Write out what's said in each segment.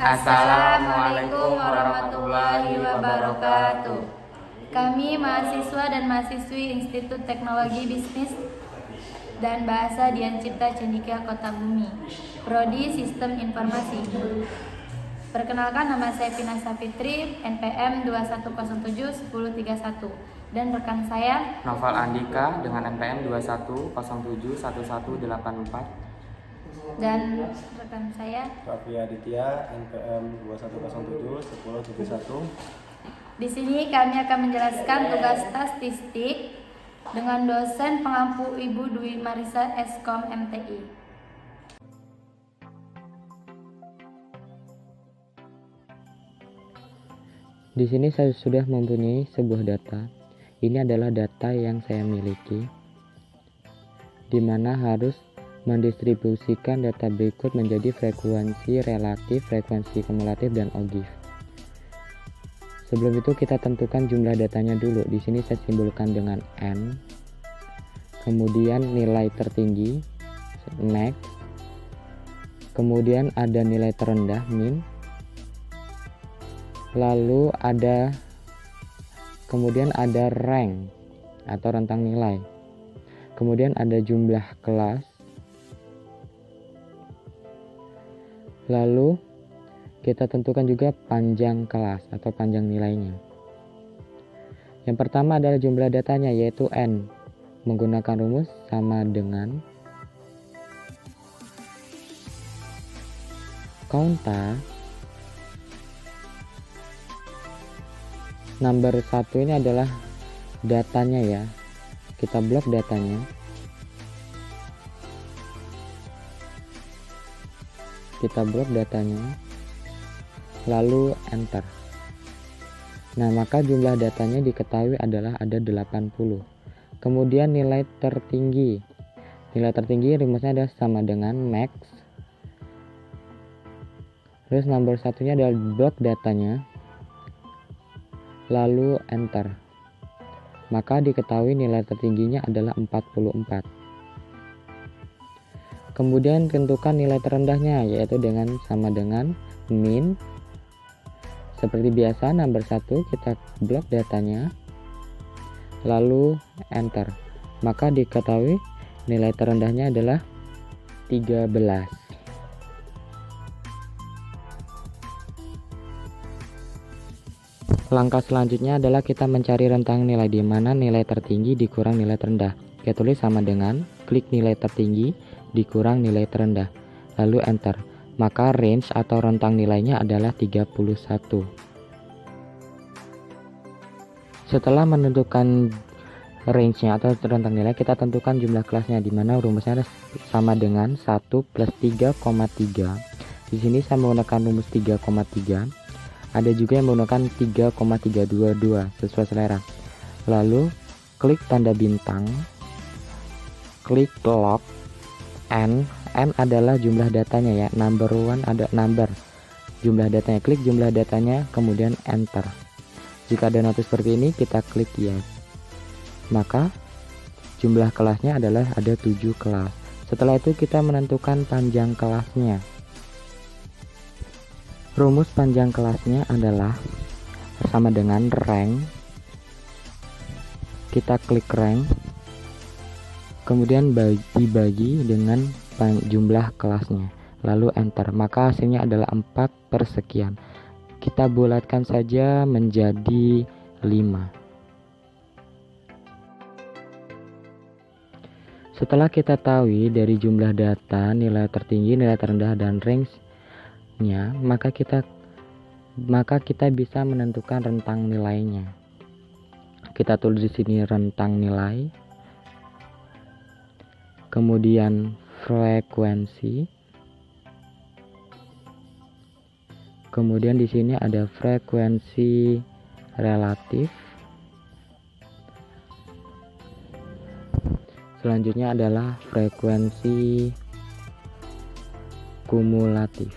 Assalamualaikum warahmatullahi wabarakatuh. Kami mahasiswa dan mahasiswi Institut Teknologi Bisnis dan Bahasa Dian Cipta Cendekia Kota Bumi, Prodi Sistem Informasi. Perkenalkan, nama saya Vina Safitri, NPM 21071031, dan rekan saya Noval Andika dengan NPM 21071184, dan rekan saya Raffi Aditya, NPM 21071071. Di sini kami akan menjelaskan tugas statistik dengan dosen pengampu Ibu Dwi Marisa Eskom MTI. Di sini saya sudah mempunyai sebuah data. Ini adalah data yang saya miliki, di mana harus mendistribusikan data berikut menjadi frekuensi relatif, frekuensi kumulatif, dan ogif. Sebelum itu kita tentukan jumlah datanya dulu. Di sini saya simbolkan dengan N. Kemudian nilai tertinggi max. Kemudian ada nilai terendah min. Lalu kemudian ada rank atau rentang nilai. Kemudian ada jumlah kelas. Lalu kita tentukan juga panjang kelas atau panjang nilainya. Yang pertama adalah jumlah datanya, yaitu N. Menggunakan rumus sama dengan count number 1 ini adalah datanya ya. Kita blok datanya. Lalu enter. Nah, maka jumlah datanya diketahui adalah ada 80. Kemudian nilai tertinggi rumusnya adalah sama dengan max. Terus nomor satunya adalah blok datanya, lalu enter. Maka diketahui nilai tertingginya adalah 44. Kemudian tentukan nilai terendahnya, yaitu sama dengan min. Seperti biasa, nomor 1 kita blok datanya, lalu enter. Maka diketahui nilai terendahnya adalah 13. Langkah selanjutnya adalah kita mencari rentang nilai, di mana nilai tertinggi dikurang nilai terendah. Kita tulis sama dengan klik nilai tertinggi dikurang nilai terendah, lalu enter. Maka range atau rentang nilainya adalah 31. Setelah menentukan range-nya atau rentang nilai, kita tentukan jumlah kelasnya, di mana rumusnya sama dengan 1 plus 3,3. Di sini saya menggunakan rumus 3,3. Ada juga yang menggunakan 3,322 sesuai selera. Lalu klik tanda bintang, klik log N adalah jumlah datanya ya, number one ada number jumlah datanya, klik jumlah datanya kemudian enter. Jika ada notice seperti ini, kita klik yes. Maka jumlah kelasnya adalah ada 7 kelas. Setelah itu kita menentukan panjang kelasnya. Rumus panjang kelasnya adalah sama dengan rank. Kita klik rank, kemudian dibagi dengan jumlah kelasnya, lalu enter. Maka hasilnya adalah 4 per sekian. Kita bulatkan saja menjadi 5. Setelah kita tahu dari jumlah data, nilai tertinggi, nilai terendah, dan range-nya, maka kita bisa menentukan rentang nilainya. Kita tulis di sini rentang nilai, kemudian frekuensi, kemudian di sini ada frekuensi relatif, selanjutnya adalah frekuensi kumulatif.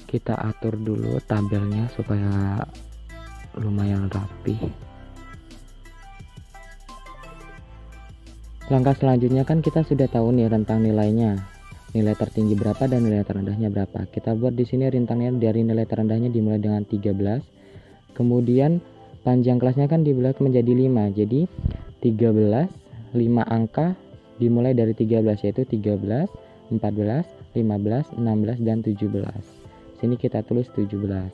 Kita atur dulu tabelnya supaya lumayan rapi. Langkah selanjutnya kan kita sudah tahu nih rentang nilainya. Nilai tertinggi berapa dan nilai terendahnya berapa. Kita buat di sini rentangnya dari nilai terendahnya dimulai dengan 13. Kemudian panjang kelasnya kan dibelah menjadi 5. Jadi 13, 5 angka dimulai dari 13 yaitu 13, 14, 15, 16 dan 17. Sini kita tulis 17.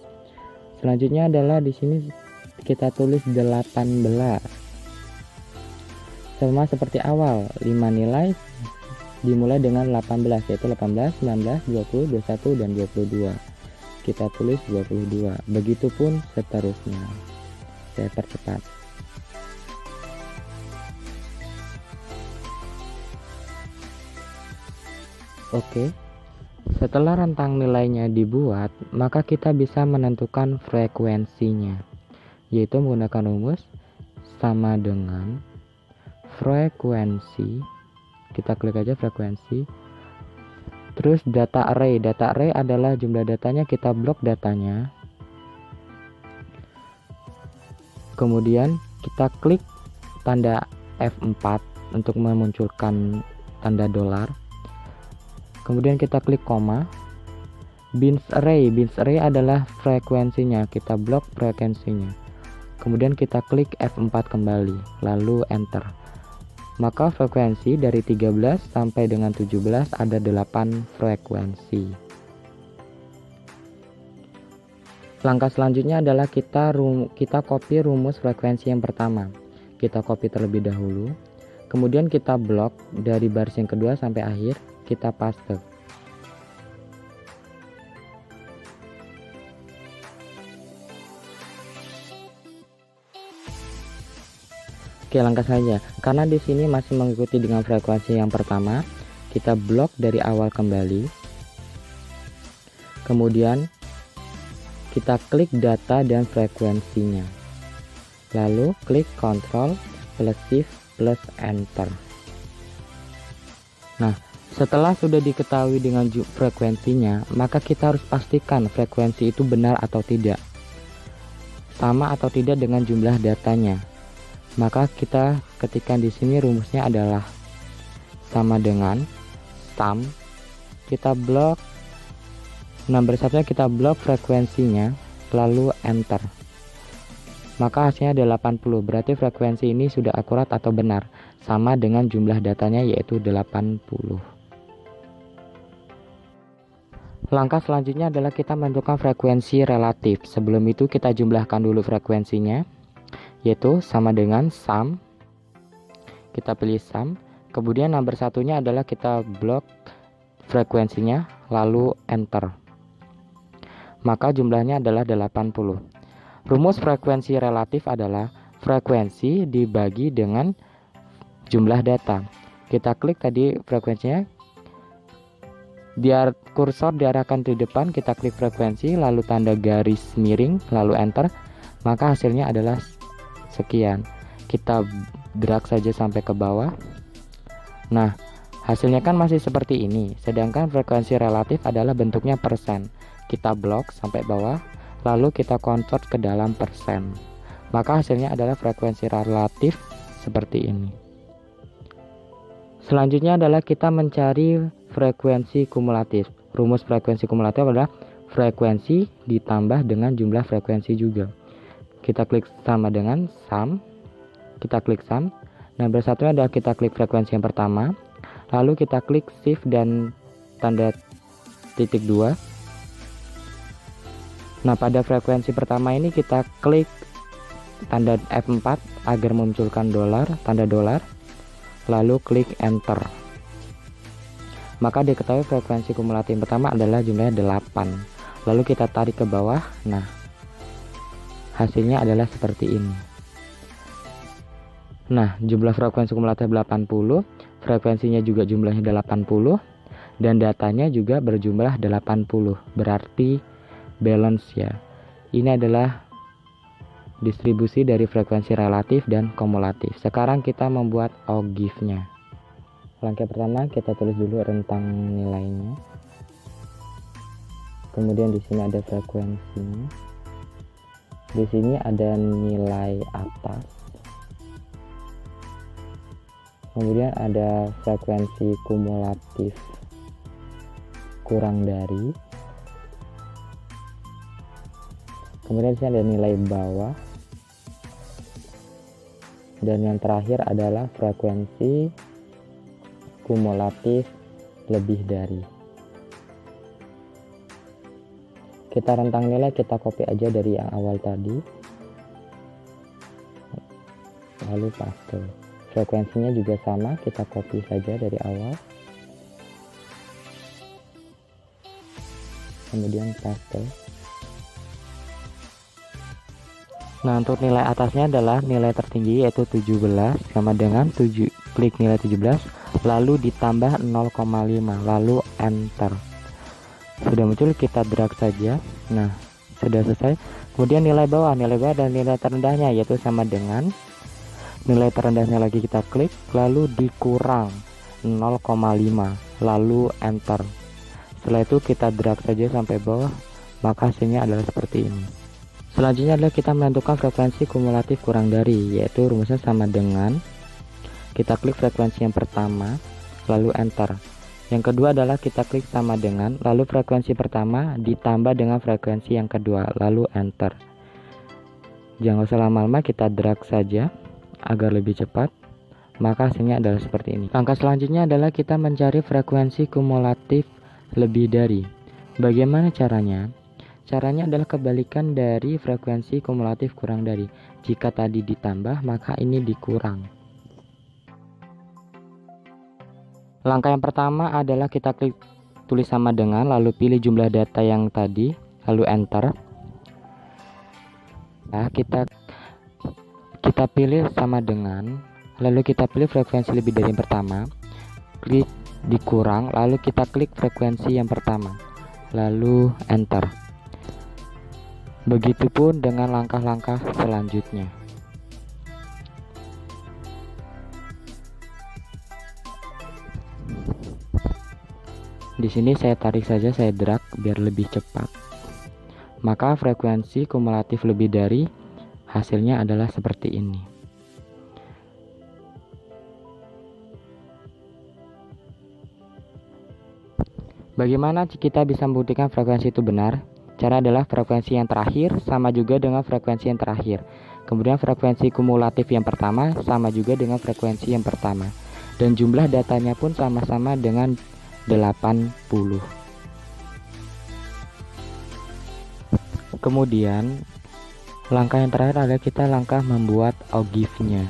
Selanjutnya adalah di sini kita tulis 18. Sama seperti awal, 5 nilai dimulai dengan 18 yaitu 18, 19, 20, 21 dan 22. Kita tulis 22. Begitupun seterusnya. Saya percepat. Oke. Setelah rentang nilainya dibuat, maka kita bisa menentukan frekuensinya, yaitu menggunakan rumus sama dengan frekuensi. Kita klik aja frekuensi. Terus data array. Data array adalah jumlah datanya, kita blok datanya. Kemudian kita klik tanda F4 untuk memunculkan tanda dolar. Kemudian kita klik koma. Bins array. Bins array adalah frekuensinya, kita blok frekuensinya. Kemudian kita klik F4 kembali, lalu enter. Maka frekuensi dari 13 sampai dengan 17 ada 8 frekuensi. Langkah selanjutnya adalah kita copy rumus frekuensi yang pertama. Kita copy terlebih dahulu. Kemudian kita blok dari baris yang kedua sampai akhir, kita paste. Oke, langkah saja. Karena di sini masih mengikuti dengan frekuensi yang pertama, kita blok dari awal kembali. Kemudian kita klik data dan frekuensinya. Lalu klik Ctrl plus Shift plus Enter. Nah, setelah sudah diketahui dengan frekuensinya, maka kita harus pastikan frekuensi itu benar atau tidak. Sama atau tidak dengan jumlah datanya. Maka kita ketikkan di sini rumusnya adalah sama dengan sum. Kita blok nomor satunya, kita blok frekuensinya, lalu enter. Maka hasilnya ada 80. Berarti frekuensi ini sudah akurat atau benar, sama dengan jumlah datanya yaitu 80. Langkah selanjutnya adalah kita menentukan frekuensi relatif. Sebelum itu kita jumlahkan dulu frekuensinya, yaitu sama dengan sum. Kita pilih sum. Kemudian nomor satunya adalah kita blok frekuensinya, lalu enter. Maka jumlahnya adalah 80. Rumus frekuensi relatif adalah frekuensi dibagi dengan jumlah data. Kita klik tadi frekuensinya, biar kursor diarahkan di depan, kita klik frekuensi, lalu tanda garis miring, lalu enter. Maka hasilnya adalah sekian. Kita drag saja sampai ke bawah. Nah, hasilnya kan masih seperti ini. Sedangkan frekuensi relatif adalah bentuknya persen. Kita blok sampai bawah, lalu kita convert ke dalam persen. Maka hasilnya adalah frekuensi relatif seperti ini. Selanjutnya adalah kita mencari frekuensi kumulatif. Rumus frekuensi kumulatif adalah frekuensi ditambah dengan jumlah frekuensi juga. Kita klik sama dengan sum. Kita klik sum. Nomor satunya adalah kita klik frekuensi yang pertama. Lalu kita klik shift dan tanda titik 2. Nah, pada frekuensi pertama ini kita klik tanda F4 agar memunculkan dolar, tanda dolar. Lalu klik enter. Maka diketahui frekuensi kumulatif pertama adalah jumlahnya 8. Lalu kita tarik ke bawah. Nah, hasilnya adalah seperti ini. Nah, jumlah frekuensi kumulatif 80, frekuensinya juga jumlahnya 80, dan datanya juga berjumlah 80. Berarti balance ya. Ini adalah distribusi dari frekuensi relatif dan kumulatif. Sekarang kita membuat OGIF-nya. Langkah pertama kita tulis dulu rentang nilainya. Kemudian di sini ada frekuensinya. Di sini ada nilai atas. Kemudian ada frekuensi kumulatif kurang dari. Kemudian sini ada nilai bawah. Dan yang terakhir adalah frekuensi kumulatif lebih dari. Kita rentang nilai, kita copy aja dari yang awal tadi, lalu paste. Frekuensinya juga sama, kita copy saja dari awal, kemudian paste. Nah, untuk nilai atasnya adalah nilai tertinggi, yaitu 17 sama dengan klik nilai 17 lalu ditambah 0,5 lalu enter. Sudah muncul, kita drag saja. Nah, sudah selesai. Kemudian nilai bawah dan nilai terendahnya, yaitu sama dengan nilai terendahnya lagi kita klik lalu dikurang 0,5 lalu enter. Setelah itu kita drag saja sampai bawah, maka hasilnya adalah seperti ini. Selanjutnya adalah kita menentukan frekuensi kumulatif kurang dari, yaitu rumusnya sama dengan kita klik frekuensi yang pertama lalu enter. Yang kedua adalah kita klik sama dengan lalu frekuensi pertama ditambah dengan frekuensi yang kedua lalu enter. Jangan usah lama-lama, kita drag saja agar lebih cepat, maka hasilnya adalah seperti ini. Langkah selanjutnya adalah kita mencari frekuensi kumulatif lebih dari. Bagaimana caranya? Caranya adalah kebalikan dari frekuensi kumulatif kurang dari. Jika tadi ditambah, maka ini dikurang. Langkah yang pertama adalah kita klik tulis sama dengan, lalu pilih jumlah data yang tadi, lalu enter. Nah, kita pilih sama dengan, lalu kita pilih frekuensi lebih dari yang pertama, klik dikurang, lalu kita klik frekuensi yang pertama, lalu enter. Begitupun dengan langkah-langkah selanjutnya. Di sini saya tarik saja, saya drag biar lebih cepat. Maka frekuensi kumulatif lebih dari hasilnya adalah seperti ini. Bagaimana kita bisa membuktikan frekuensi itu benar? Cara adalah frekuensi yang terakhir sama juga dengan frekuensi yang terakhir. Kemudian frekuensi kumulatif yang pertama sama juga dengan frekuensi yang pertama. Dan jumlah datanya pun sama-sama dengan 80. Kemudian langkah yang terakhir adalah kita langkah membuat OGIF-nya.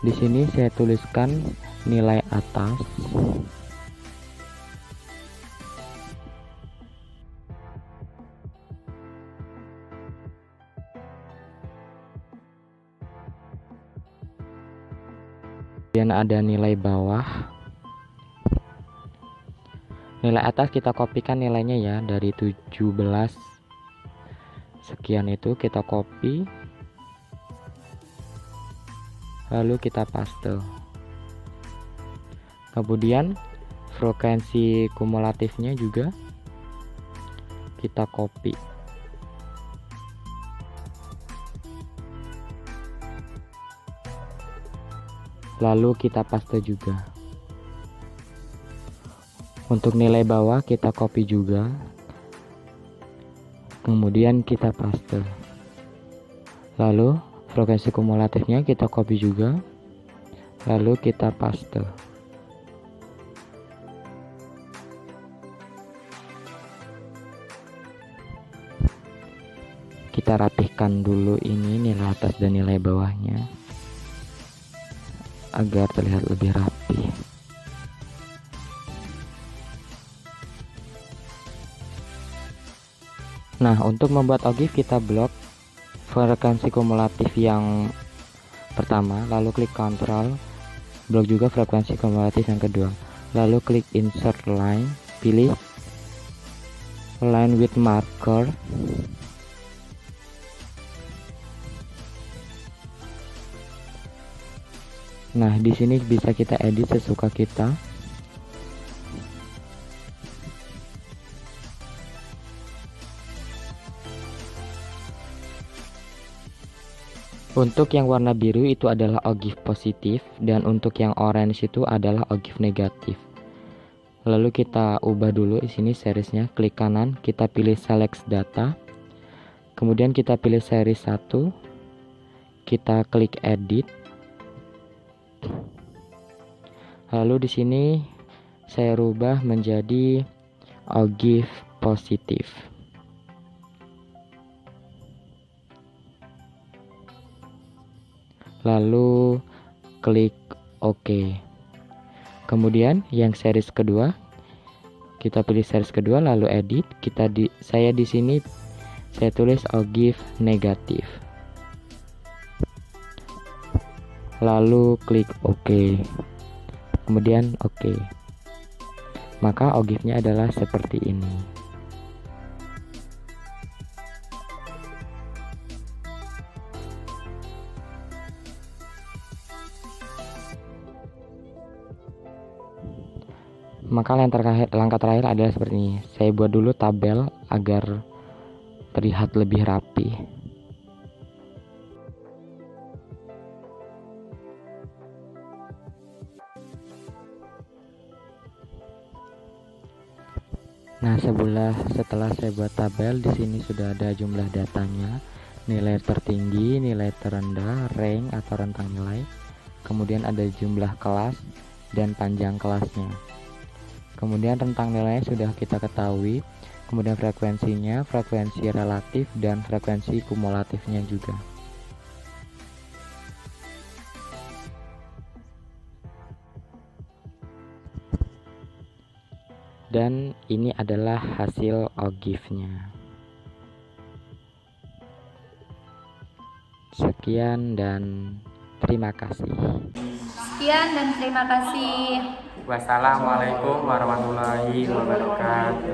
Di sini saya tuliskan nilai atas. Kemudian ada nilai bawah. Nilai atas kita kopikan nilainya ya, dari 17 sekian itu kita copy, lalu kita paste. Kemudian frekuensi kumulatifnya juga kita copy, lalu kita paste juga. Untuk nilai bawah kita copy juga, kemudian kita paste. Lalu frekuensi kumulatifnya kita copy juga, lalu kita paste. Kita rapihkan dulu ini nilai atas dan nilai bawahnya agar terlihat lebih rapi. Nah, untuk membuat OGIF kita blok frekuensi kumulatif yang pertama, lalu klik Ctrl, blok juga frekuensi kumulatif yang kedua, lalu klik insert line, pilih line with marker, nah di sini bisa kita edit sesuka kita. Untuk yang warna biru itu adalah OGIF positif dan untuk yang orange itu adalah OGIF negatif. Lalu kita ubah dulu di sini seriesnya, klik kanan, kita pilih select data. Kemudian kita pilih seri 1. Kita klik edit. Lalu di sini saya rubah menjadi OGIF positif. Lalu klik OK. Kemudian yang series kedua, kita pilih series kedua lalu edit. Saya di sini saya tulis OGIF negatif. Lalu klik OK. Kemudian OK. Maka OGIF-nya adalah seperti ini. Maka langkah terakhir adalah seperti ini. Saya buat dulu tabel agar terlihat lebih rapi. Nah, setelah saya buat tabel, di sini sudah ada jumlah datanya, nilai tertinggi, nilai terendah, rank atau rentang nilai. Kemudian ada jumlah kelas dan panjang kelasnya. Kemudian rentang nilainya sudah kita ketahui. Kemudian frekuensinya, frekuensi relatif dan frekuensi kumulatifnya juga. Dan ini adalah hasil OGIF-nya. Sekian dan terima kasih. Sekian dan terima kasih. Wassalamualaikum warahmatullahi wabarakatuh.